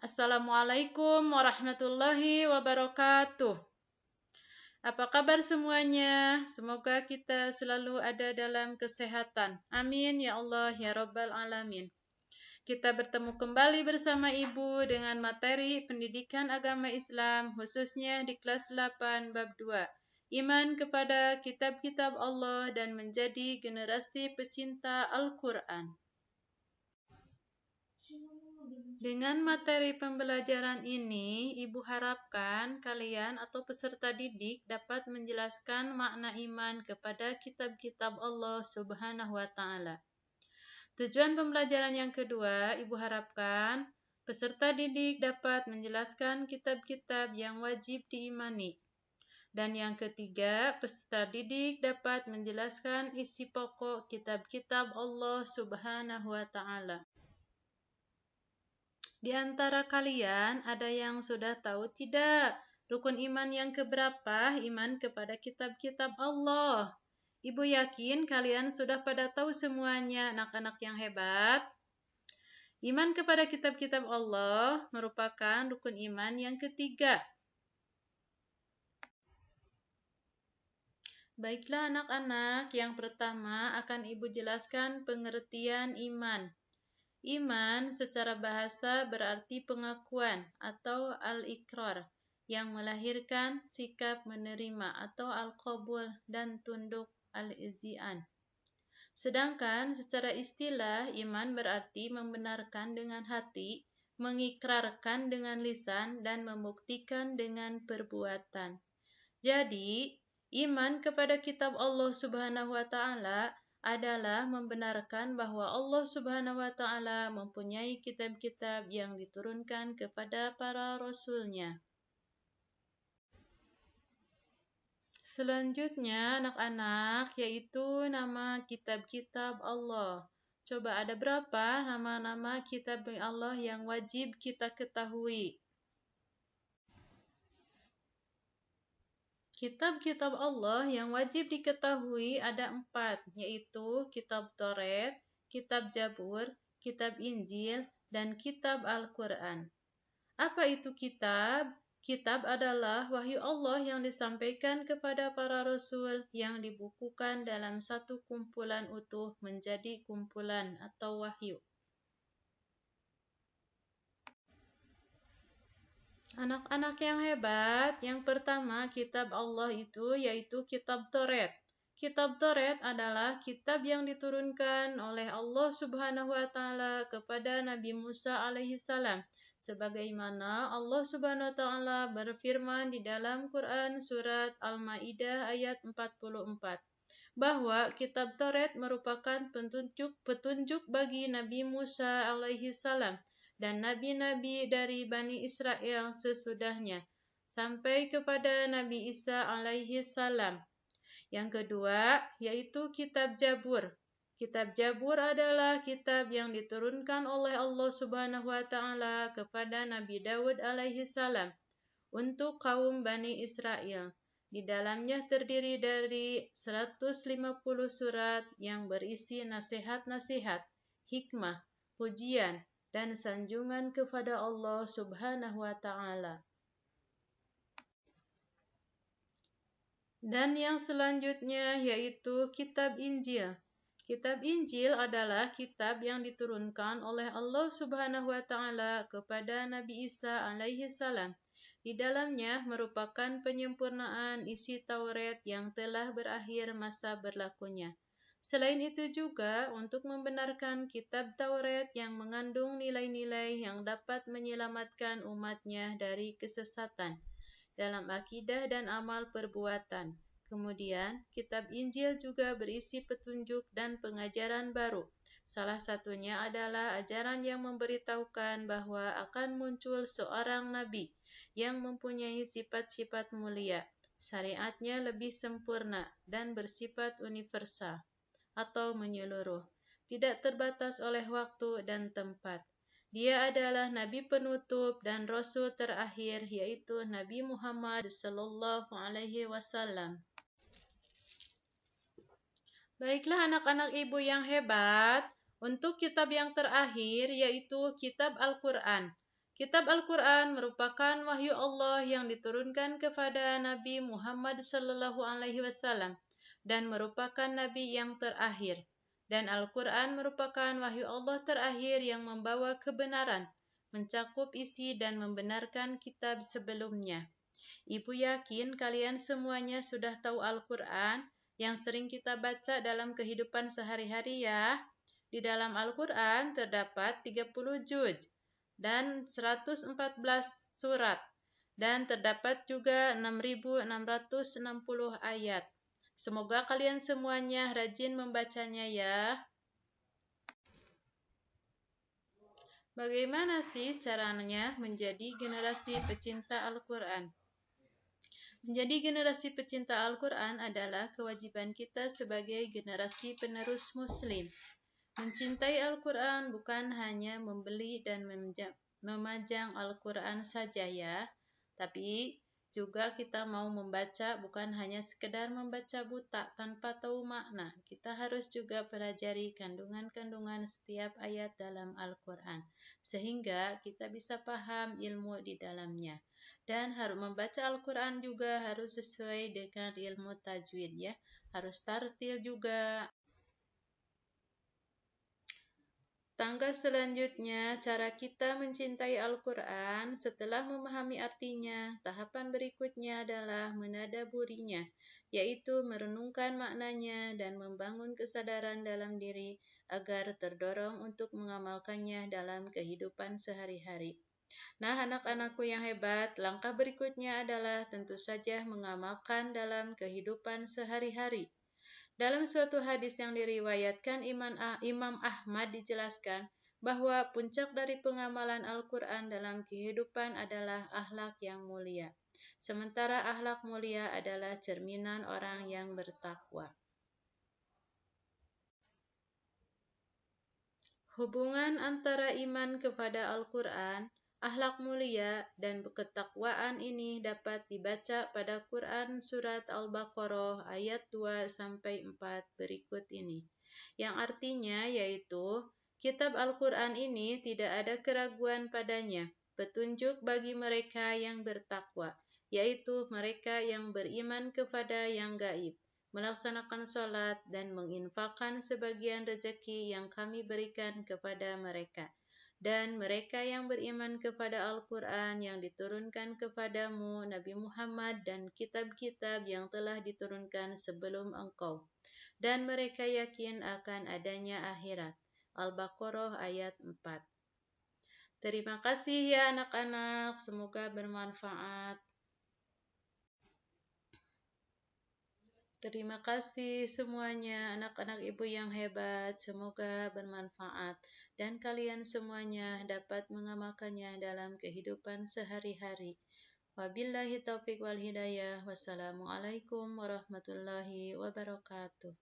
Assalamualaikum warahmatullahi wabarakatuh. Apa kabar semuanya? Semoga kita selalu ada dalam kesehatan. Amin ya Allah ya Rabbal Alamin. Kita bertemu kembali bersama Ibu dengan materi pendidikan agama Islam, khususnya di kelas 8 bab 2. Iman kepada kitab-kitab Allah dan menjadi generasi pecinta Al-Quran. Dengan materi pembelajaran ini, Ibu harapkan kalian atau peserta didik dapat menjelaskan makna iman kepada kitab-kitab Allah Subhanahu wa Ta'ala. Tujuan pembelajaran yang kedua, Ibu harapkan peserta didik dapat menjelaskan kitab-kitab yang wajib diimani. Dan yang ketiga, peserta didik dapat menjelaskan isi pokok kitab-kitab Allah Subhanahu wa Ta'ala. Di antara kalian ada yang sudah tahu tidak rukun iman yang keberapa iman kepada kitab-kitab Allah? Ibu yakin kalian sudah pada tahu semuanya, anak-anak yang hebat. Iman kepada kitab-kitab Allah merupakan rukun iman yang ketiga. Baiklah anak-anak, yang pertama akan Ibu jelaskan pengertian iman. Iman secara bahasa berarti pengakuan atau al-iqrar yang melahirkan sikap menerima atau al-qabul dan tunduk al-izyan. Sedangkan secara istilah iman berarti membenarkan dengan hati, mengikrarkan dengan lisan dan membuktikan dengan perbuatan. Jadi, iman kepada kitab Allah Subhanahu wa Ta'ala adalah membenarkan bahwa Allah Subhanahu wa Ta'ala mempunyai kitab-kitab yang diturunkan kepada para rasulnya. Selanjutnya, anak-anak, yaitu nama kitab-kitab Allah. Coba ada berapa nama-nama kitab Allah yang wajib kita ketahui? Kitab-kitab Allah yang wajib diketahui ada 4, yaitu kitab Taurat, kitab Zabur, kitab Injil, dan kitab Al-Quran. Apa itu kitab? Kitab adalah wahyu Allah yang disampaikan kepada para rasul yang dibukukan dalam satu kumpulan utuh menjadi kumpulan atau wahyu. Anak-anak yang hebat, yang pertama kitab Allah itu yaitu kitab Taurat. Kitab Taurat adalah kitab yang diturunkan oleh Allah Subhanahu wa Ta'ala kepada Nabi Musa alaihi salam. Sebagaimana Allah Subhanahu wa Ta'ala berfirman di dalam Quran surat Al-Maidah ayat 44. Bahwa kitab Taurat merupakan petunjuk bagi Nabi Musa alaihi salam dan nabi-nabi dari Bani Israel sesudahnya, sampai kepada Nabi Isa alaihi salam. Yang kedua, yaitu kitab Zabur. Kitab Zabur adalah kitab yang diturunkan oleh Allah Subhanahu wa Ta'ala kepada Nabi Daud alaihi salam untuk kaum Bani Israel. Di dalamnya terdiri dari 150 surat yang berisi nasihat-nasihat, hikmah, pujian, dan sanjungan kepada Allah Subhanahu wa Ta'ala. Dan yang selanjutnya yaitu kitab Injil. Kitab Injil adalah kitab yang diturunkan oleh Allah Subhanahu wa Ta'ala kepada Nabi Isa alaihi salam. Di dalamnya merupakan penyempurnaan isi Taurat yang telah berakhir masa berlakunya. Selain itu juga untuk membenarkan kitab Taurat yang mengandung nilai-nilai yang dapat menyelamatkan umatnya dari kesesatan dalam akidah dan amal perbuatan. Kemudian, kitab Injil juga berisi petunjuk dan pengajaran baru. Salah satunya adalah ajaran yang memberitahukan bahwa akan muncul seorang nabi yang mempunyai sifat-sifat mulia. Syariatnya lebih sempurna dan bersifat universal atau menyeluruh, tidak terbatas oleh waktu dan tempat. Dia adalah Nabi penutup dan Rasul terakhir, yaitu Nabi Muhammad sallallahu alaihi wasallam. Baiklah anak-anak ibu yang hebat, untuk kitab yang terakhir yaitu kitab Al-Quran. Kitab Al-Quran merupakan wahyu Allah yang diturunkan kepada Nabi Muhammad SAW dan merupakan Nabi yang terakhir. Dan Al-Quran merupakan wahyu Allah terakhir yang membawa kebenaran, mencakup isi dan membenarkan kitab sebelumnya. Ibu yakin kalian semuanya sudah tahu Al-Quran yang sering kita baca dalam kehidupan sehari-hari ya. Di dalam Al-Quran terdapat 30 juz dan 114 surat dan terdapat juga 6.660 ayat. Semoga kalian semuanya rajin membacanya ya. Bagaimana sih caranya menjadi generasi pecinta Al-Quran? Menjadi generasi pecinta Al-Quran adalah kewajiban kita sebagai generasi penerus Muslim. Mencintai Al-Quran bukan hanya membeli dan memajang Al-Quran saja ya, tapi juga kita mau membaca bukan hanya sekedar membaca buta tanpa tahu makna. Kita harus juga pelajari kandungan-kandungan setiap ayat dalam Al-Quran, sehingga kita bisa paham ilmu di dalamnya. Dan harus membaca Al-Quran juga harus sesuai dengan ilmu tajwid ya, harus tartil juga. Tangga selanjutnya, cara kita mencintai Al-Quran setelah memahami artinya. Tahapan berikutnya adalah menadaburinya, yaitu merenungkan maknanya dan membangun kesadaran dalam diri agar terdorong untuk mengamalkannya dalam kehidupan sehari-hari. Nah, anak-anakku yang hebat, langkah berikutnya adalah tentu saja mengamalkan dalam kehidupan sehari-hari. Dalam suatu hadis yang diriwayatkan Imam Ahmad dijelaskan bahwa puncak dari pengamalan Al-Quran dalam kehidupan adalah akhlak yang mulia. Sementara akhlak mulia adalah cerminan orang yang bertakwa. Hubungan antara iman kepada Al-Quran, akhlak mulia, dan ketakwaan ini dapat dibaca pada Quran Surat Al-Baqarah ayat 2-4 berikut ini. Yang artinya yaitu, kitab Al-Quran ini tidak ada keraguan padanya, petunjuk bagi mereka yang bertakwa, yaitu mereka yang beriman kepada yang gaib, melaksanakan sholat, dan menginfakkan sebagian rezeki yang kami berikan kepada mereka. Dan mereka yang beriman kepada Al-Quran yang diturunkan kepadamu, Nabi Muhammad, dan kitab-kitab yang telah diturunkan sebelum engkau. Dan mereka yakin akan adanya akhirat. Al-Baqarah ayat 4. Terima kasih ya anak-anak, semoga bermanfaat. Terima kasih semuanya anak-anak ibu yang hebat, semoga bermanfaat dan kalian semuanya dapat mengamalkannya dalam kehidupan sehari-hari. Wabillahi taufiq wal hidayah. Wassalamualaikum warahmatullahi wabarakatuh.